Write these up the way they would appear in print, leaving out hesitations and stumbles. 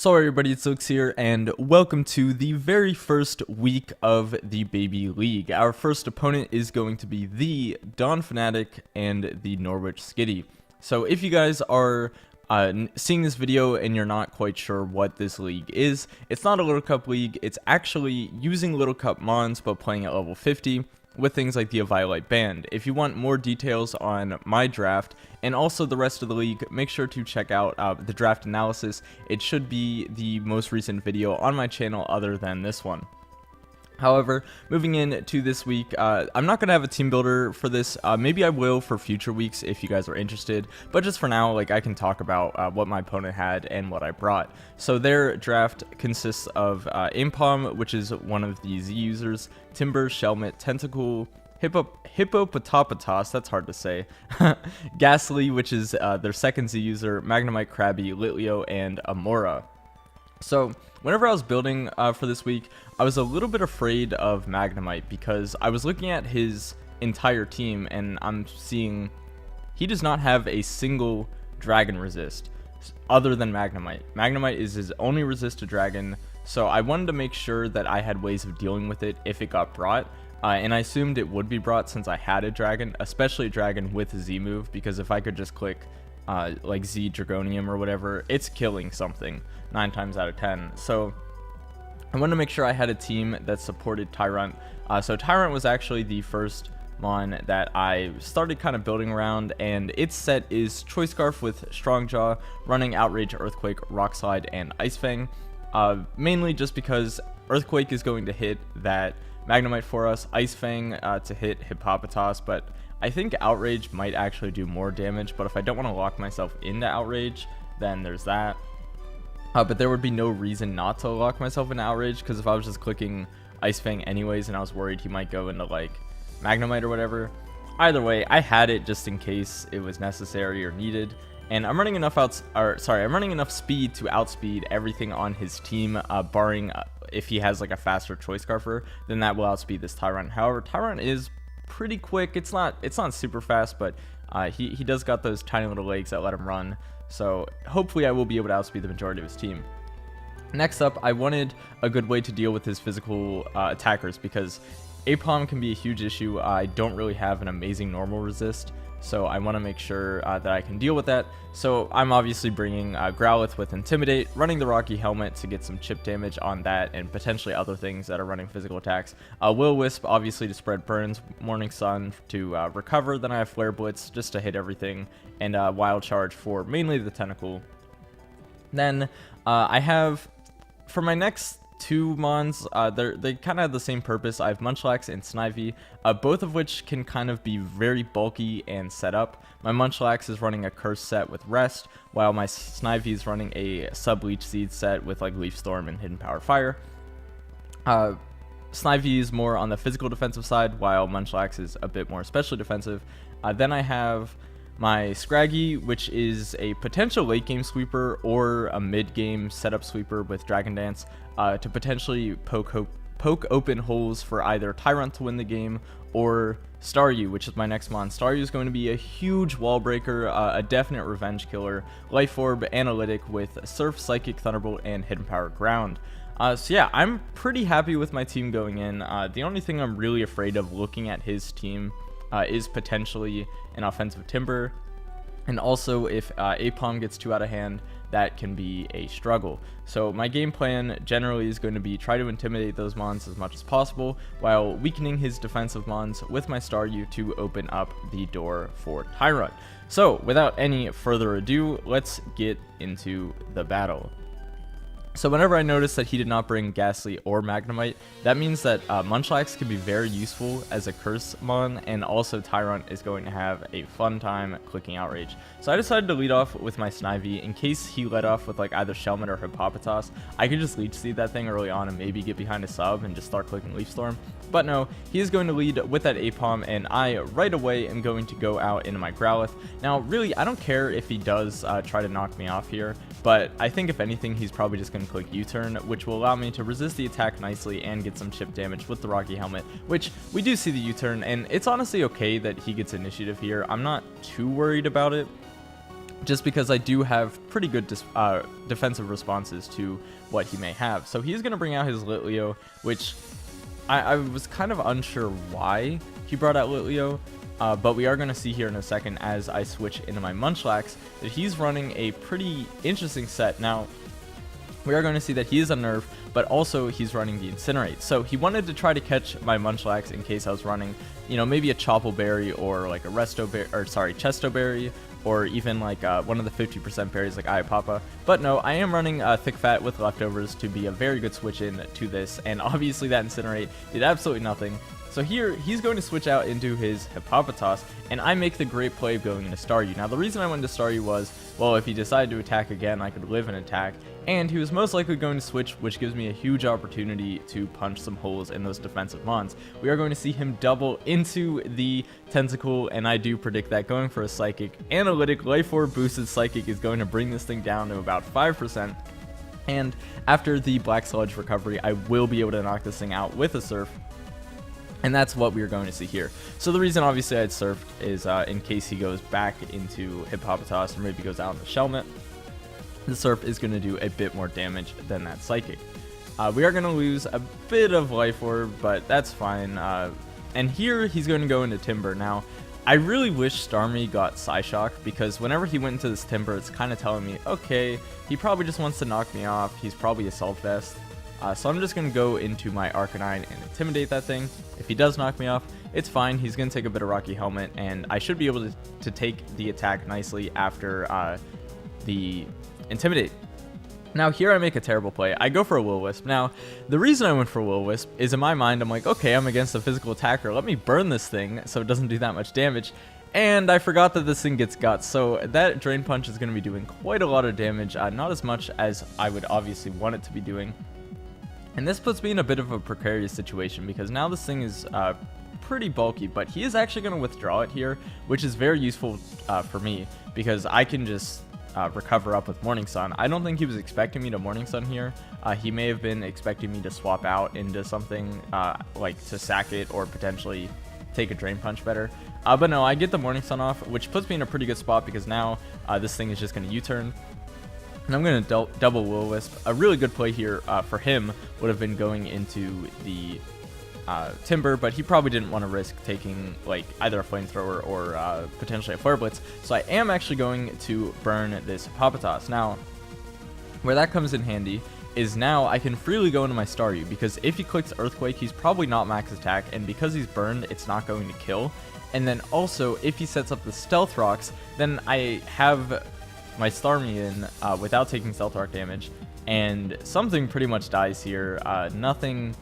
So everybody, it's Xilicks here, and welcome to the very first week of the Baby League. Our first opponent is going to be the Donphanatic and the Norwich Skitty. So if you guys are seeing this video and you're not quite sure what this league is, it's not a Little Cup league. It's actually using Little Cup mons but playing at level 50 with things like the Violet Band. If you want more details on my draft and also the rest of the league, make sure to check out the draft analysis. It should be the most recent video on my channel other than this one. However, moving into this week, I'm not going to have a team builder for this. Maybe I will for future weeks if you guys are interested. But just for now, I can talk about what my opponent had and what I brought. So their draft consists of Impalm, which is one of the Z users, Timber, Shelmet, Tentacle, Hippopotapatos, that's hard to say, Ghastly, which is their second Z user, Magnemite, Krabby, Litleo, and Amora. So whenever I was building for this week, I was a little bit afraid of Magnemite because I was looking at his entire team and I'm seeing he does not have a single dragon resist other than Magnemite. Magnemite is his only resist to dragon, so I wanted to make sure that I had ways of dealing with it if it got brought. And I assumed it would be brought since I had a dragon, especially a dragon with a Z move, because if I could just click like Z Dragonium or whatever, it's killing something 9 times out of 10. So I wanted to make sure I had a team that supported Tyrant. So Tyrant was actually the first mon that I started kind of building around, and its set is Choice Scarf with Strong Jaw, running Outrage, Earthquake, Rock Slide, and Ice Fang. Mainly just because Earthquake is going to hit that Magnemite for us, Ice Fang to hit Hippopotamus, but I think Outrage might actually do more damage, but if I don't want to lock myself into Outrage, then there's that. But there would be no reason not to lock myself into Outrage, because if I was just clicking Ice Fang anyways and I was worried he might go into like Magnemite or whatever, either way, I had it just in case it was necessary or needed. And I'm running enough I'm running enough speed to outspeed everything on his team, barring if he has like a faster Choice Scarfer, then that will outspeed this Tyrant. However, Tyrant is pretty quick. It's not super fast, but he does got those tiny little legs that let him run. So hopefully I will be able to outspeed the majority of his team. Next up, I wanted a good way to deal with his physical attackers, because Apom can be a huge issue. I don't really have an amazing normal resist, so I want to make sure that I can deal with that. So I'm obviously bringing Growlithe with Intimidate, running the Rocky Helmet to get some chip damage on that, and potentially other things that are running physical attacks. Will-Wisp, obviously, to spread burns, Morning Sun to recover, then I have Flare Blitz just to hit everything, and Wild Charge for mainly the Tentacle. Then I have, for my next two mons, they kind of have the same purpose. I have Munchlax and Snivy, both of which can kind of be very bulky and set up. My Munchlax is running a Curse set with Rest, while my Snivy is running a Sub-Leech Seed set with like Leaf Storm and Hidden Power Fire. Snivy is more on the physical defensive side, while Munchlax is a bit more specially defensive. Then I have my Scraggy, which is a potential late game sweeper or a mid game setup sweeper with Dragon Dance, to potentially poke open holes for either Tyrant to win the game or Staryu, which is my next mon. Staryu is going to be a huge wall breaker, a definite revenge killer, Life Orb, Analytic with Surf, Psychic, Thunderbolt, and Hidden Power Ground. So yeah, I'm pretty happy with my team going in. The only thing I'm really afraid of looking at his team is potentially an offensive Timber, and also if Apom gets too out of hand, that can be a struggle. So my game plan generally is going to be try to intimidate those mons as much as possible, while weakening his defensive mons with my Staryu to open up the door for Tyrant. So without any further ado, let's get into the battle. So whenever I notice that he did not bring Ghastly or Magnemite, that means that Munchlax can be very useful as a Curse mon, and also Tyrant is going to have a fun time clicking Outrage. So I decided to lead off with my Snivy. In case he led off with like either Shelmet or Hippopotamus, I could just Leech Seed that thing early on and maybe get behind a sub and just start clicking Leaf Storm. But no, he is going to lead with that Apom, and I right away am going to go out into my Growlithe. Now really, I don't care if he does try to knock me off here, but I think if anything, he's probably just going to click U-turn, which will allow me to resist the attack nicely and get some chip damage with the Rocky Helmet, which we do see the U-turn, and it's honestly okay that he gets initiative here. I'm not too worried about it. just because I do have pretty good defensive responses to what he may have. So he's going to bring out his Litleo, which I was kind of unsure why he brought out Litleo, but we are going to see here in a second as I switch into my Munchlax that he's running a pretty interesting set. Now, we are going to see that he is unnerved, but also he's running the Incinerate. So he wanted to try to catch my Munchlax in case I was running, you know, maybe a Chople Berry or like a Chesto Berry, or even like one of the 50% berries like Iapapa. But no, I am running Thick Fat with leftovers to be a very good switch in to this, and obviously that Incinerate did absolutely nothing. So here, he's going to switch out into his Hippopotas, and I make the great play of going into Staryu. Now, the reason I went into Staryu was, well, if he decided to attack again, I could live an attack, and he was most likely going to switch, which gives me a huge opportunity to punch some holes in those defensive mons. We are going to see him double into the Tentacle, and I do predict that going for a Psychic. Analytic Life Orb boosted Psychic is going to bring this thing down to about 5%, and after the Black Sludge recovery, I will be able to knock this thing out with a Surf. And that's what we are going to see here. So the reason obviously I'd Surfed is in case he goes back into Hippopotas or maybe goes out into Shelmet, the Surf is going to do a bit more damage than that Psychic. We are going to lose a bit of Life Orb, but that's fine. And here he's going to go into Timber. Now, I really wish Starmie got Psyshock, because whenever he went into this Timber, it's kind of telling me, okay, he probably just wants to knock me off. He's probably Assault Vest. So I'm just going to go into my Arcanine and Intimidate that thing. If he does knock me off, it's fine. He's going to take a bit of Rocky Helmet, and I should be able to take the attack nicely after the Intimidate. Now here I make a terrible play. I go for a Will-O-Wisp. Now, the reason I went for a Will-O-Wisp is in my mind, I'm like, okay, I'm against a physical attacker. Let me burn this thing so it doesn't do that much damage. And I forgot that this thing gets Guts, so that Drain Punch is going to be doing quite a lot of damage. Not as much as I would obviously want it to be doing. And this puts me in a bit of a precarious situation, because now this thing is pretty bulky, but he is actually going to withdraw it here, which is very useful for me, because I can just recover up with Morning Sun. I don't think he was expecting me to Morning Sun here. He may have been expecting me to swap out into something like to sack it or potentially take a Drain Punch better. But no, I get the Morning Sun off, which puts me in a pretty good spot, because now this thing is just going to U-turn. And I'm going to double Will-O-Wisp. A really good play here for him would have been going into the Timber, but he probably didn't want to risk taking like either a Flamethrower or potentially a Flare Blitz. So I am actually going to burn this Hippopotas. Now, where that comes in handy is now I can freely go into my Staryu, because if he clicks Earthquake, he's probably not max attack, and because he's burned, it's not going to kill. And then also, if he sets up the Stealth Rocks, then I have my Starmie in without taking Stealth Rock damage, and something pretty much dies here. Nothing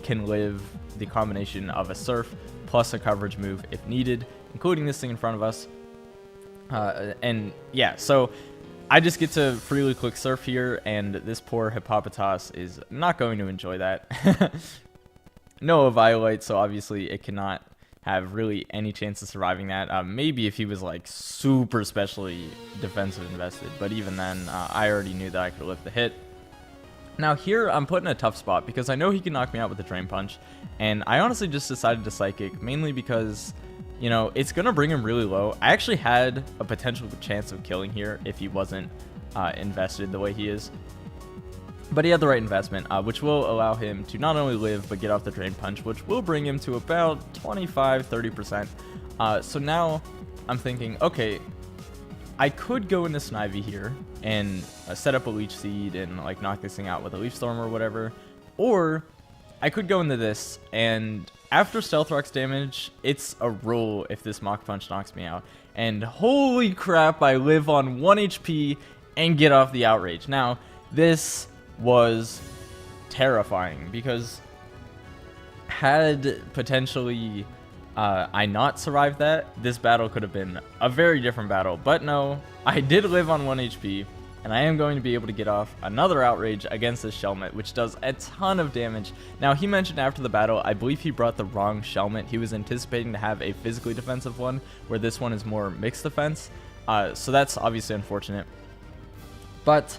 can live the combination of a Surf plus a coverage move if needed, including this thing in front of us. And yeah, so I just get to freely click Surf here, and this poor Hippopotas is not going to enjoy that. No Violite, so obviously it cannot have really any chance of surviving that. Maybe if he was like super specially defensive invested, but even then I already knew that I could lift the hit. Now here I'm put in a tough spot, because I know he can knock me out with the Drain Punch, and I honestly just decided to Psychic, mainly because, you know, it's gonna bring him really low. I actually had a potential chance of killing here if he wasn't invested the way he is. But he had the right investment, which will allow him to not only live, but get off the Drain Punch, which will bring him to about 25-30%. So now I'm thinking, okay, I could go into Snivy here and set up a Leech Seed and like knock this thing out with a Leaf Storm or whatever. Or I could go into this, and after Stealth Rock's damage, it's a roll if this Mach Punch knocks me out. And holy crap, I live on 1 HP and get off the Outrage. Now, this was terrifying, because had potentially I not survived that, this battle could have been a very different battle. But no, I did live on 1 HP, and I am going to be able to get off another Outrage against this Shelmet, which does a ton of damage. Now, he mentioned after the battle, I believe he brought the wrong Shelmet. He was anticipating to have a physically defensive one, where this one is more mixed defense. So that's obviously unfortunate. But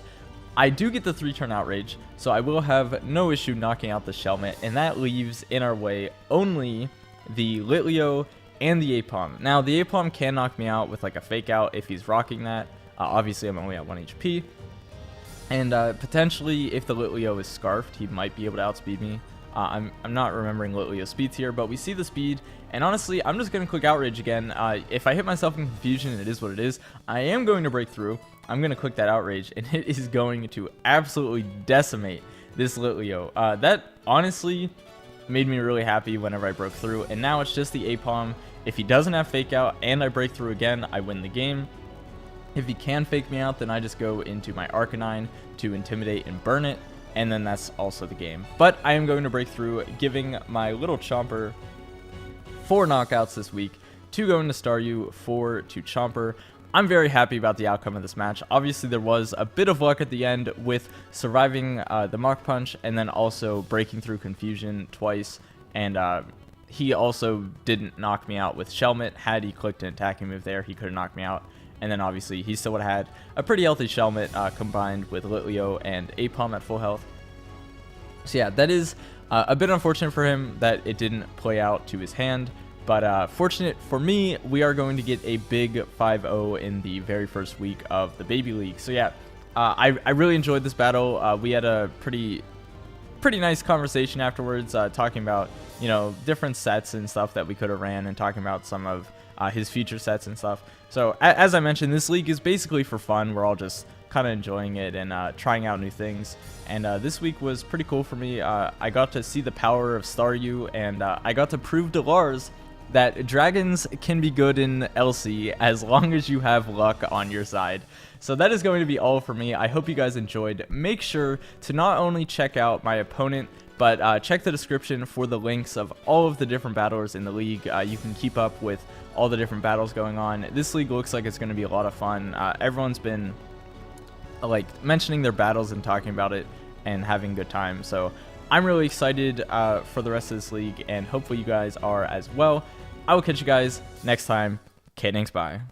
I do get the 3-turn Outrage, so I will have no issue knocking out the Shelmet, and that leaves in our way only the Litleo and the Aipom. Now, the Aipom can knock me out with like a Fake Out if he's rocking that, Obviously, I'm only at 1 HP. And potentially, if the Litleo is Scarfed, he might be able to outspeed me. I'm not remembering Litleo's speeds here, but we see the speed. And honestly, I'm just going to click Outrage again. If I hit myself in confusion, it is what it is. I am going to break through. I'm going to click that Outrage, and it is going to absolutely decimate this Litleo. That honestly made me really happy whenever I broke through. And now it's just the Apom. If he doesn't have Fake Out and I break through again, I win the game. If he can fake me out, then I just go into my Arcanine to Intimidate and burn it, and then that's also the game. But I am going to break through, giving my little Chomper 4 knockouts this week, 2 going to Staryu, 4 to Chomper. I'm very happy about the outcome of this match. Obviously, there was a bit of luck at the end with surviving the Mach Punch and then also breaking through Confusion twice, and he also didn't knock me out with Shelmet. Had he clicked an attacking move there, he could have knocked me out. And then obviously he still would have had a pretty healthy Shelmet combined with Litleo and Apom at full health. So yeah, that is a bit unfortunate for him that it didn't play out to his hand. But fortunate for me, we are going to get a big 5-0 in the very first week of the Baby League. So yeah, I really enjoyed this battle. We had a pretty nice conversation afterwards, talking about, you know, different sets and stuff that we could have ran, and talking about some of his future sets and stuff. So as I mentioned, this league is basically for fun. We're all just kind of enjoying it and trying out new things. And this week was pretty cool for me. I got to see the power of Staryu, and I got to prove to Lars that dragons can be good in LC as long as you have luck on your side. So that is going to be all for me. I hope you guys enjoyed. Make sure to not only check out my opponent, but check the description for the links of all of the different battlers in the league. You can keep up with all the different battles going on. This league looks like it's going to be a lot of fun. Everyone's been like mentioning their battles and talking about it and having a good time. So I'm really excited for the rest of this league, and hopefully you guys are as well. I will catch you guys next time. Okay, thanks, bye.